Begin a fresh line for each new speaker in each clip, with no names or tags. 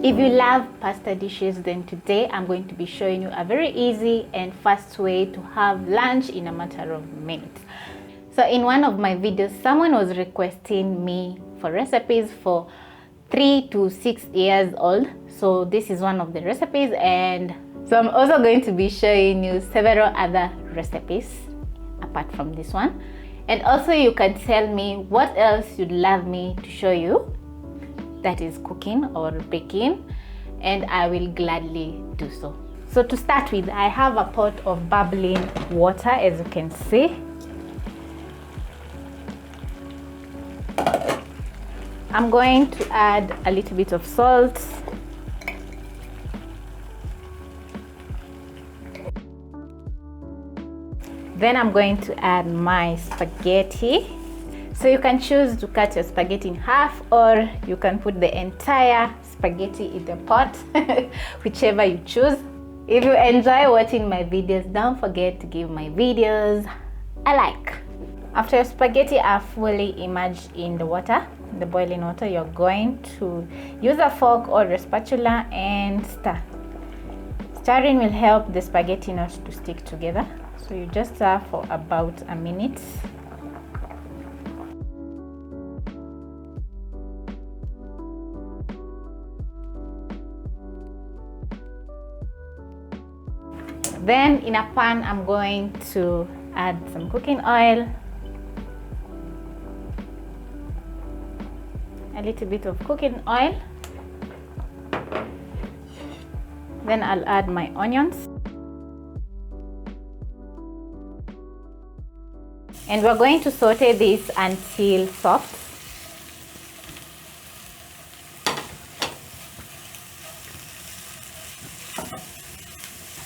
If you love pasta dishes, then today I'm going to be showing you a very easy and fast way to have lunch in a matter of minutes. So in one of my videos, someone was requesting me for recipes for 3 to 6 years old. So this is one of the recipes, and so I'm also going to be showing you several other recipes apart from this one. And also you can tell me what else you'd love me to show you, that is cooking or baking, and I will gladly do so. So to start with, I have a pot of bubbling water, as you can see. I'm going to add a little bit of salt. Then I'm going to add my spaghetti. So you can choose to cut your spaghetti in half, or you can put the entire spaghetti in the pot, whichever you choose. If you enjoy watching my videos, don't forget to give my videos a like. After your spaghetti are fully immersed in the water, the boiling water, you're going to use a fork or a spatula and stir. Stirring will help the spaghetti not to stick together. So you just stir for about a minute. Then in a pan, I'm going to add some cooking oil, a little bit of cooking oil. Then I'll add my onions. And we're going to saute this until soft.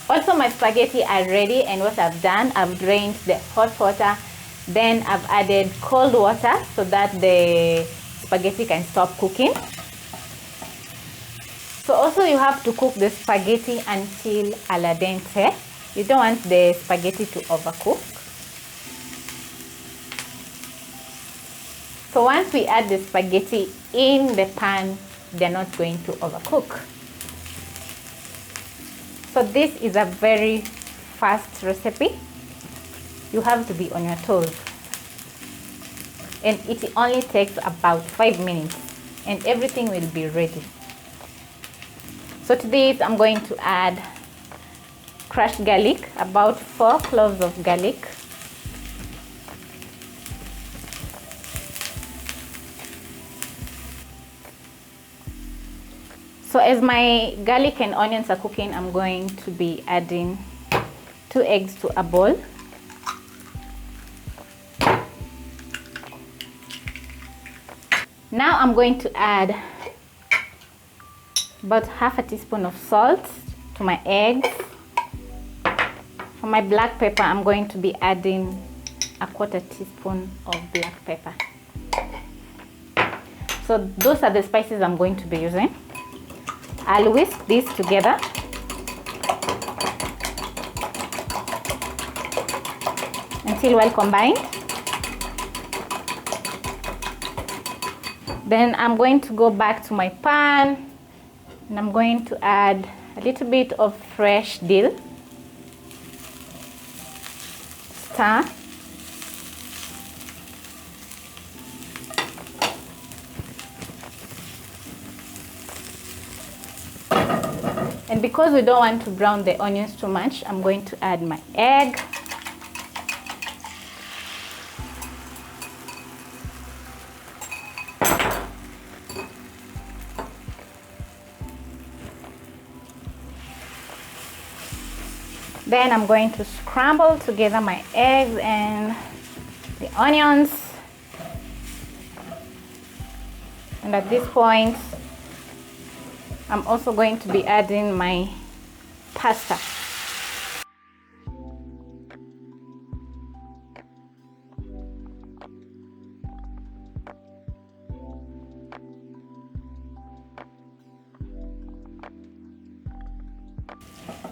Also, my spaghetti are ready, and what I've done, I've drained the hot water, then I've added cold water so that the spaghetti can stop cooking. So also you have to cook the spaghetti until al dente. You don't want the spaghetti to overcook. So once we add the spaghetti in the pan, they're not going to overcook. So this is a very fast recipe. You have to be on your toes. And it only takes about 5 minutes and everything will be ready. So to this, I'm going to add crushed garlic, about 4 cloves of garlic. So as my garlic and onions are cooking, I'm going to be adding 2 eggs to a bowl. Now I'm going to add about half a teaspoon of salt to my eggs. For my black pepper, I'm going to be adding a 1/4 teaspoon of black pepper. So those are the spices I'm going to be using. I'll whisk this together. Until well combined. Then I'm going to go back to my pan and I'm going to add a little bit of fresh dill. Stir. And because we don't want to brown the onions too much, I'm going to add my egg. Then I'm going to scramble together my eggs and the onions. And at this point, I'm also going to be adding my pasta.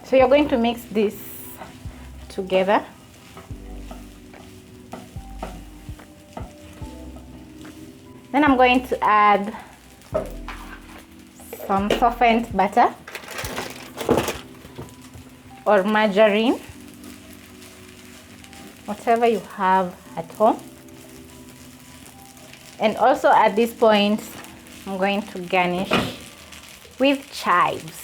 So you're going to mix this together. Then I'm going to add some softened butter or margarine, whatever you have at home. And also at this point, I'm going to garnish with chives.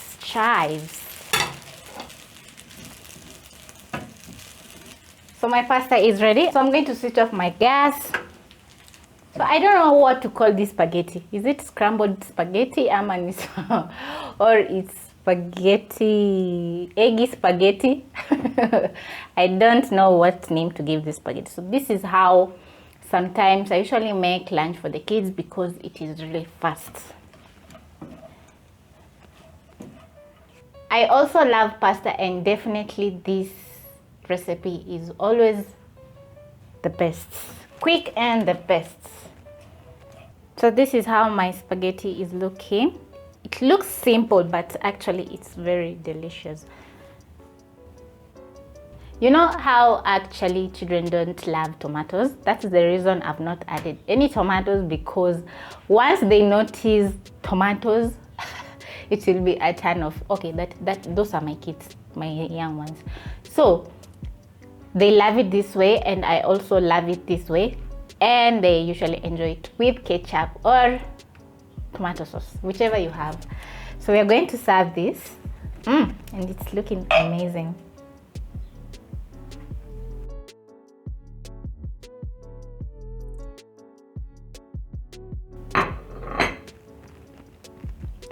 So my pasta is ready. So I'm going to switch off my gas. So I don't know what to call this spaghetti. Is it scrambled spaghetti or it's spaghetti, eggy spaghetti? I don't know what name to give this spaghetti. So this is how sometimes I usually make lunch for the kids because it is really fast. I also love pasta, and definitely this recipe is always the best. Quick and the best. So this is how my spaghetti is looking. It looks simple, but actually it's very delicious. You know how actually children don't love tomatoes? That's the reason I've not added any tomatoes, because once they notice tomatoes, it will be a turn off. Okay, those are my kids, my young ones. So they love it this way, and I also love it this way, and they usually enjoy it with ketchup or tomato sauce, whichever you have. So we are going to serve this, and it's looking amazing.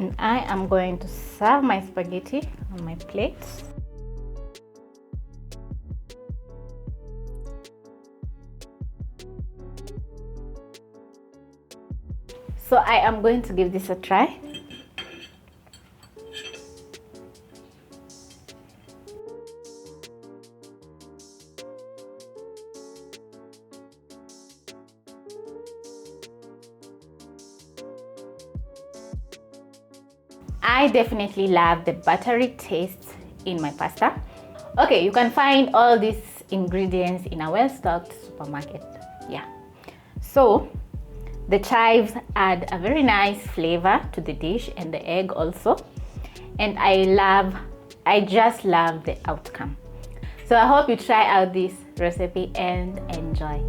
And I am going to serve my spaghetti on my plate. So I am going to give this a try. I definitely love the buttery taste in my pasta. Okay, you can find all these ingredients in a well-stocked supermarket. Yeah. So the chives add a very nice flavor to the dish, and the egg also. And I just love the outcome. So I hope you try out this recipe and enjoy.